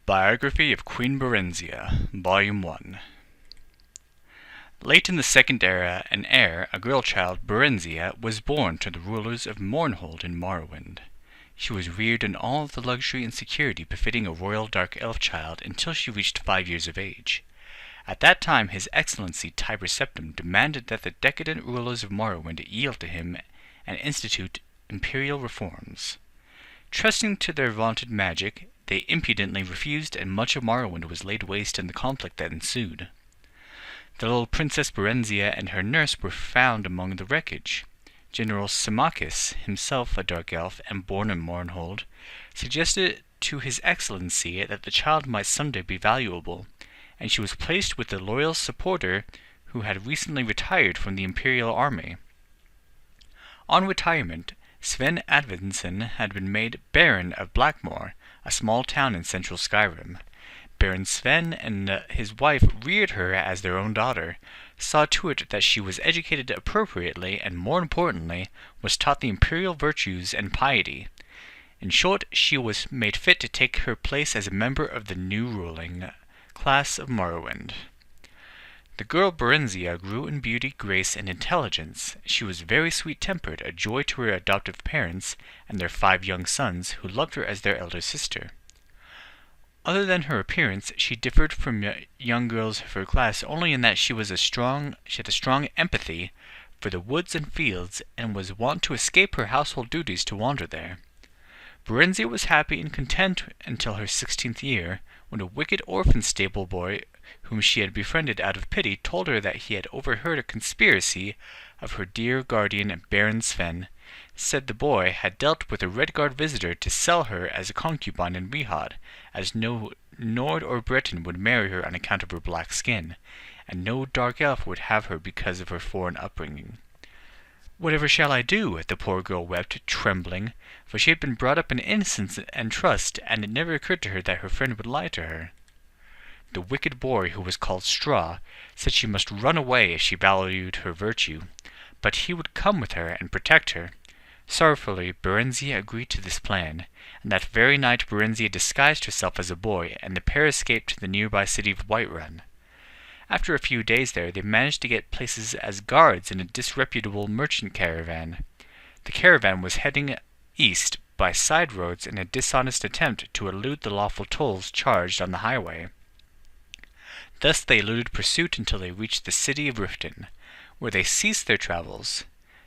Biography of Queen Barenziah, Volume 1. Late in the Second Era, an heir, a girl child, Barenziah, was born to the rulers of Mournhold in Morrowind. She was reared in all the luxury and security befitting a royal dark elf child until she reached 5 years of age. At that time His Excellency Tiber Septim demanded that the decadent rulers of Morrowind yield to him and institute imperial reforms. Trusting to their vaunted magic, they impudently refused, and much of Morrowind was laid waste in the conflict that ensued. The little Princess Barenziah and her nurse were found among the wreckage. General Symmachus, himself a dark elf and born in Mournhold, suggested to His Excellency that the child might someday be valuable, and she was placed with a loyal supporter who had recently retired from the Imperial Army. On retirement, Sven Advinson had been made Baron of Blackmoor, a small town in central Skyrim. Baron Sven and his wife reared her as their own daughter, saw to it that she was educated appropriately, and more importantly, was taught the imperial virtues and piety. In short, she was made fit to take her place as a member of the new ruling class of Morrowind. The girl Barenziah grew in beauty, grace, and intelligence. She was very sweet-tempered, a joy to her adoptive parents and their 5 young sons, who loved her as their elder sister. Other than her appearance, she differed from young girls of her class only in that she had a strong empathy for the woods and fields, and was wont to escape her household duties to wander there. Barenziah was happy and content until her 16th year, when a wicked orphan stable boy whom she had befriended out of pity told her that he had overheard a conspiracy of her dear guardian Baron Sven. Said the boy had dealt with a Redguard visitor to sell her as a concubine in Rehod, as no Nord or Breton would marry her on account of her black skin, and no dark elf would have her because of her foreign upbringing. "Whatever shall I do?" the poor girl wept, trembling, for she had been brought up in innocence and trust, and it never occurred to her that her friend would lie to her. The wicked boy, who was called Straw, said she must run away if she valued her virtue, but he would come with her and protect her. Sorrowfully, Barenziah agreed to this plan, and that very night Barenziah disguised herself as a boy, and the pair escaped to the nearby city of Whiterun. After a few days there, they managed to get places as guards in a disreputable merchant caravan. The caravan was heading east by side roads in a dishonest attempt to elude the lawful tolls charged on the highway. Thus they eluded pursuit until they reached the city of Riften, where they ceased their travels.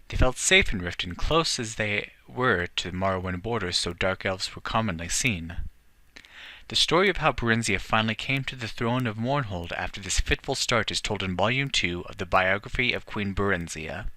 They felt safe in Riften, close as they were to the Morrowind borders, so dark elves were commonly seen. The story of how Barenziah finally came to the throne of Mournhold after this fitful start is told in Volume 2 of the Biography of Queen Barenziah.